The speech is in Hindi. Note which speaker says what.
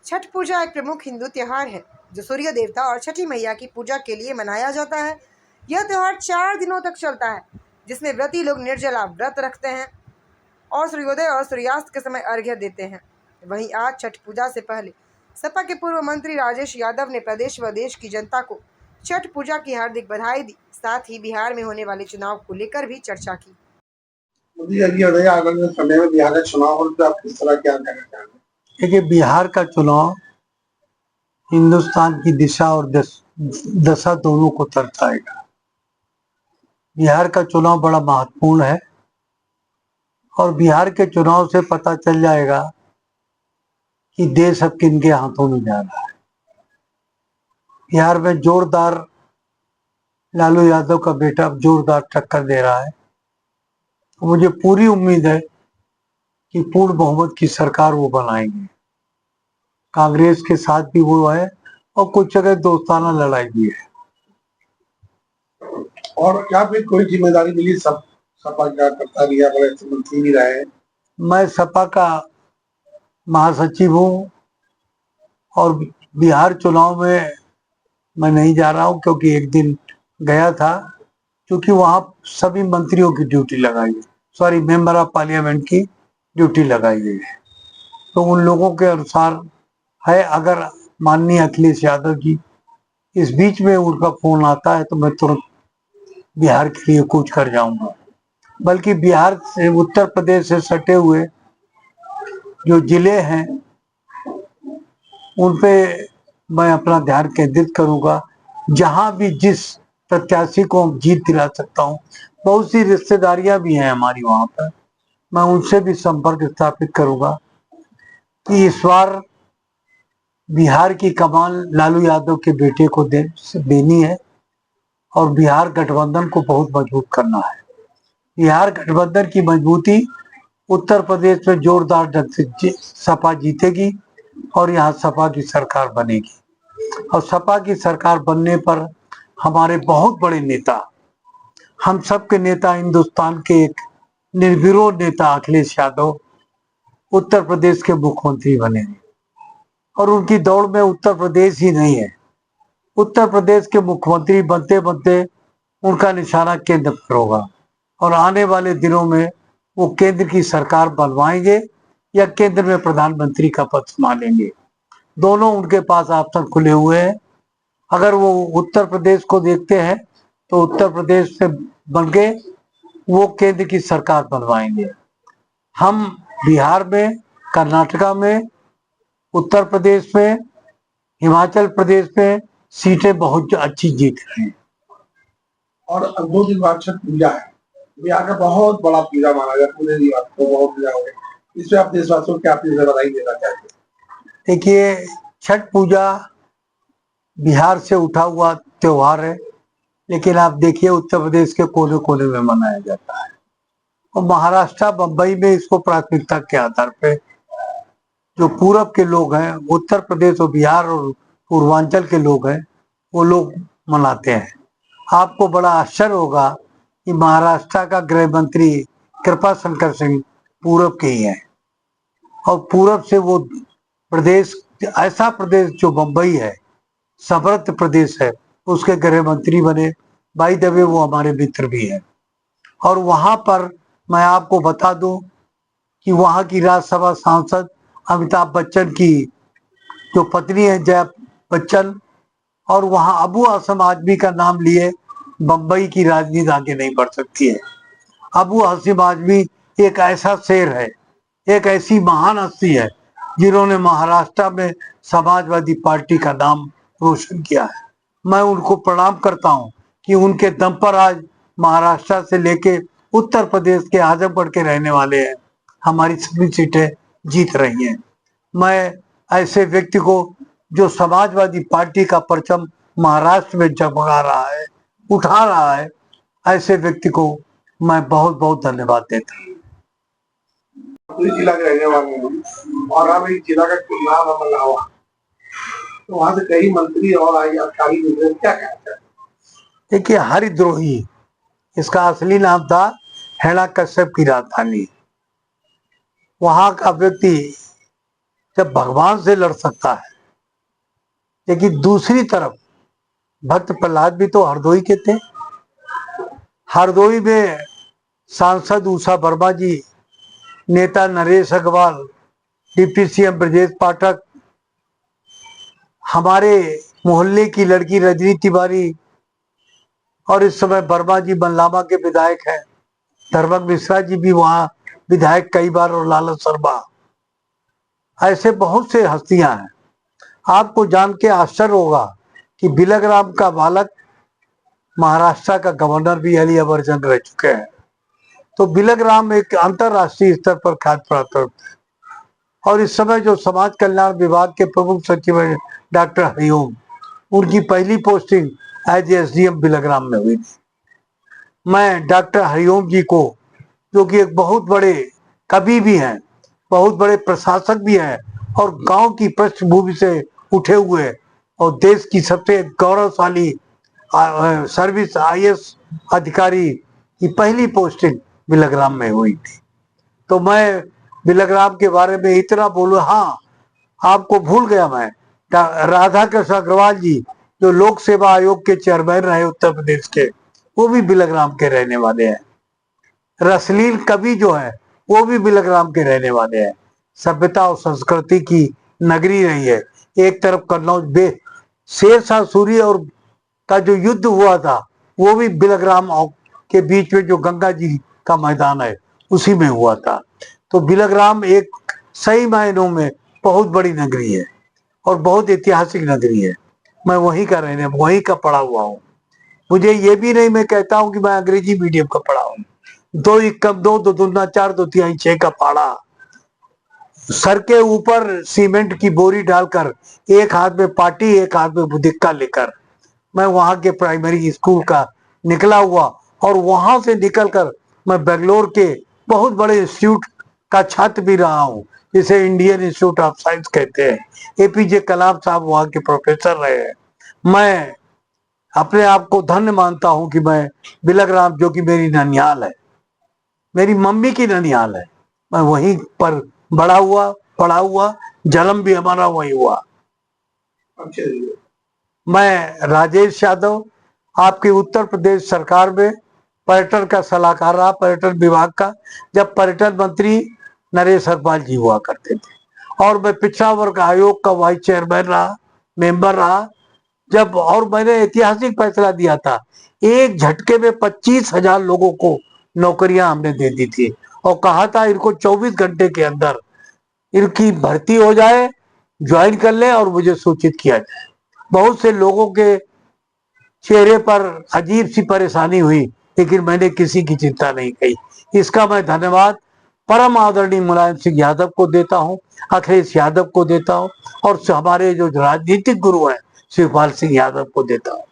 Speaker 1: छठ पूजा एक प्रमुख हिंदू त्योहार है जो सूर्य देवता और छठी मैया की पूजा के लिए मनाया जाता है। यह त्योहार 4 दिनों तक चलता है, जिसमें व्रती लोग निर्जला व्रत रखते हैं और सूर्योदय और सूर्यास्त के समय अर्घ्य देते हैं। वहीं आज छठ पूजा से पहले सपा के पूर्व मंत्री राजेश यादव ने प्रदेश व देश की जनता को छठ पूजा की हार्दिक बधाई दी। साथ ही बिहार में होने वाले चुनाव को लेकर भी चर्चा की।
Speaker 2: मोदी जी आगामी समय में बिहार का चुनाव हो तो आप किस तरह क्या कहना चाहेंगे?
Speaker 3: देखिए, बिहार का चुनाव हिंदुस्तान की दिशा और दशा दोनों को दर्शाएगा। बिहार का चुनाव बड़ा महत्वपूर्ण है और बिहार के चुनाव से पता चल जाएगा कि देश अब किनके हाथों में जा रहा है। बिहार में जोरदार लालू यादव का बेटा जोरदार टक्कर दे रहा है। मुझे पूरी उम्मीद है कि पूर्ण बहुमत की सरकार वो बनाएंगे। कांग्रेस के साथ भी वो है और कुछ जगह दोस्ताना लड़ाई भी है।
Speaker 2: और क्या फिर कोई जिम्मेदारी मिली? सब सपा का करता भी है, बड़े मंत्री भी रहे।
Speaker 3: मैं सपा का महासचिव हूँ और बिहार चुनाव में मैं नहीं जा रहा हूँ, क्योंकि एक दिन गया था, क्योंकि वहां सभी मंत्रियों की ड्यूटी लगाई है, सॉरी मेंबर ऑफ पार्लियामेंट की ड्यूटी लगाई गई है। तो उन लोगों के अनुसार है। अगर माननीय अखिलेश यादव जी इस बीच में उनका फोन आता है तो मैं तुरंत बिहार के लिए कूच कर जाऊंगा। बल्कि बिहार से उत्तर प्रदेश से सटे हुए जो जिले हैं उन पे मैं अपना ध्यान केंद्रित करूंगा। जहां भी जिस प्रत्याशी को जीत दिला सकता हूं, बहुत सी रिश्तेदारियां भी हैं हमारी वहां पर, मैं उनसे भी संपर्क स्थापित करूंगा कि इस बार बिहार की कमान लालू यादव के बेटे को देनी है और बिहार गठबंधन को बहुत मजबूत करना है। बिहार गठबंधन की मजबूती उत्तर प्रदेश में जोरदार ढंग से सपा जीतेगी और यहाँ सपा की सरकार बनेगी। और सपा की सरकार बनने पर हमारे बहुत बड़े नेता, हम सब के नेता, हिंदुस्तान के एक निर्विरोध नेता अखिलेश यादव उत्तर प्रदेश के मुख्यमंत्री बनेंगे। और उनकी दौड़ में उत्तर प्रदेश ही नहीं है, उत्तर प्रदेश के मुख्यमंत्री बनते बनते उनका निशाना केंद्र पर होगा और आने वाले दिनों में वो केंद्र की सरकार बनवाएंगे या केंद्र में प्रधानमंत्री का पद संभालेंगे। दोनों उनके पास ऑप्शन खुले हुए हैं। अगर वो उत्तर प्रदेश को देखते हैं तो उत्तर प्रदेश से बन के वो केंद्र की सरकार बनवाएंगे। हम बिहार में, कर्नाटका में, उत्तर प्रदेश में, हिमाचल प्रदेश में सीटें बहुत अच्छी जीत रहे हैं।
Speaker 2: और 2 दिन बाद छठ पूजा है, बिहार का बहुत बड़ा पूजा माना जाता है, पूरे दिन को बहुत पूजा हो गई। इसमें आप देशवासियों को क्या बधाई देना चाहते हैं?
Speaker 3: देखिए, छठ पूजा बिहार से उठा हुआ त्योहार है, लेकिन आप देखिए उत्तर प्रदेश के कोने कोने में मनाया जाता है और महाराष्ट्र, बम्बई में इसको प्राथमिकता के आधार पे जो पूरब के लोग हैं, उत्तर प्रदेश और बिहार और पूर्वांचल के लोग हैं, वो लोग मनाते हैं। आपको बड़ा आश्चर्य होगा कि महाराष्ट्र का गृह मंत्री कृपा शंकर सिंह पूरब के ही हैं और पूरब से वो प्रदेश, ऐसा प्रदेश जो बम्बई है, समृद्ध प्रदेश है, उसके गृह मंत्री बने। बाय द वे वो हमारे मित्र भी हैं। और वहां पर मैं आपको बता दूं कि वहां की राज्यसभा सांसद अमिताभ बच्चन की जो पत्नी है जया बच्चन, और वहां अबू हाशिम आजमी का नाम लिए बम्बई की राजनीति आगे नहीं बढ़ सकती है। अबू हाशिम आजमी एक ऐसा शेर है, एक ऐसी महान हस्ती है जिन्होंने महाराष्ट्र में समाजवादी पार्टी का नाम रोशन किया है। मैं उनको प्रणाम करता हूं कि उनके दम पर आज महाराष्ट्र से लेके उत्तर प्रदेश के आजमगढ़ के रहने वाले हैं, हमारी सभी सीटें जीत रही हैं। मैं ऐसे व्यक्ति को जो समाजवादी पार्टी का परचम महाराष्ट्र में जगमगा रहा है, उठा रहा है, ऐसे व्यक्ति को मैं बहुत बहुत धन्यवाद देता हूँ।
Speaker 2: जिला के रहने वाले हैं और हम एक जिला का नाम है मलावा, तो वहां से कई मंत्री और अधिकारी गुजरे, क्या कहते हैं?
Speaker 3: देखिए, हरिद्रोही इसका असली नाम था, हिरण्याकश्यप की राजधानी। वहां का व्यक्ति जब भगवान से लड़ सकता है। लेकिन दूसरी तरफ भक्त प्रहलाद भी तो हरदोई के थे। हरदोई में सांसद उषा वर्मा जी, नेता नरेश अग्रवाल, डिप्टी सीएम ब्रजेश पाठक, हमारे मोहल्ले की लड़की रजनी तिवारी, और इस समय वर्मा जी मनलामा के विधायक हैं। धर्मक मिश्रा जी भी वहां विधायक कई बार, और लाला शर्मा। ऐसे बहुत से हस्तियां हैं। आपको जान के आश्चर्य होगा कि बिलग्राम का बालक महाराष्ट्र का गवर्नर भी अली अकबर जंग रह चुके हैं। तो बिलग्राम एक अंतरराष्ट्रीय स्तर पर ख्यात प्राप्त है। और इस समय जो समाज कल्याण विभाग के प्रमुख सचिव हैं डॉक्टर हरिओम, उनकी पहली पोस्टिंग एज एसडीएम बिलग्राम में हुई थी। मैं डॉक्टर हरिओम जी को, जो कि एक बहुत बड़े कवि भी हैं, बहुत बड़े प्रशासक भी हैं, और गांव की पृष्ठभूमि से उठे हुए और देश की सबसे गौरवशाली सर्विस आईएएस अधिकारी की पहली पोस्टिंग बिलग्राम में हुई थी। तो मैं बिलग्राम के बारे में इतना बोलूं। हाँ, आपको भूल गया मैं, राधा कृष्ण अग्रवाल जी जो लोक सेवा आयोग के चेयरमैन रहे उत्तर प्रदेश के, वो भी बिलग्राम के रहने वाले हैं। रसलील कवि जो है वो भी बिलग्राम के रहने वाले हैं। सभ्यता और संस्कृति की नगरी रही है। एक तरफ कन्नौज शेरशाह सूरी और का जो युद्ध हुआ था वो भी बिलग्राम के बीच में जो गंगा जी का मैदान है उसी में हुआ था। तो बिलग्राम एक सही मायनों में बहुत बड़ी नगरी है और बहुत ऐतिहासिक नगरी है। मैं वहीं का वहीं का पढ़ा हुआ हूँ। मुझे ये भी नहीं मैं कहता हूँ कि मैं अंग्रेजी मीडियम का पढ़ा हूँ। 2 कम 2 2 दूना 4 2 तिहाई 6 का पढ़ा। सर के ऊपर सीमेंट की बोरी डालकर, एक हाथ में पाटी एक हाथ में बुधिक्का लेकर मैं वहां के प्राइमरी स्कूल का निकला हुआ, और वहां से निकलकर मैं बेंगलोर के बहुत बड़े इंस्टीट्यूट का छात्र भी रहा हूँ, जिसे इंडियन इंस्टीट्यूट ऑफ साइंस कहते हैं। एपीजे कलाम साहब वहां के प्रोफेसर रहे हैं। मैं अपने आप को धन्य मानता हूं कि मैं बिलग्राम, जो कि मेरी ननिहाल है, मेरी मम्मी की ननिहाल है, मैं वहीं पर बड़ा हुआ, पढ़ा हुआ, जन्म भी हमारा वहीं हुआ।
Speaker 2: अच्छा,
Speaker 3: मैं राजेश यादव, आपकी उत्तर प्रदेश सरकार में पर्यटन का सलाहकार रहा, पर्यटन विभाग का, जब पर्यटन मंत्री नरेश अग्रवाल जी हुआ करते थे। और मैं पिछड़ा वर्ग आयोग का वाइस चेयरमैन रहा, मेंबर रहा जब, और मैंने ऐतिहासिक फैसला दिया था। एक झटके में 25,000 लोगों को नौकरियां हमने दे दी थी, और कहा था इनको 24 घंटे के अंदर इनकी भर्ती हो जाए, ज्वाइन कर ले और मुझे सूचित किया जाए। बहुत से लोगों के चेहरे पर अजीब सी परेशानी हुई, लेकिन मैंने किसी की चिंता नहीं की। इसका मैं धन्यवाद परम आदरणीय मुलायम सिंह यादव को देता हूं, अखिलेश यादव को देता हूं, और हमारे जो राजनीतिक गुरु हैं शिवपाल सिंह यादव को देता हूं।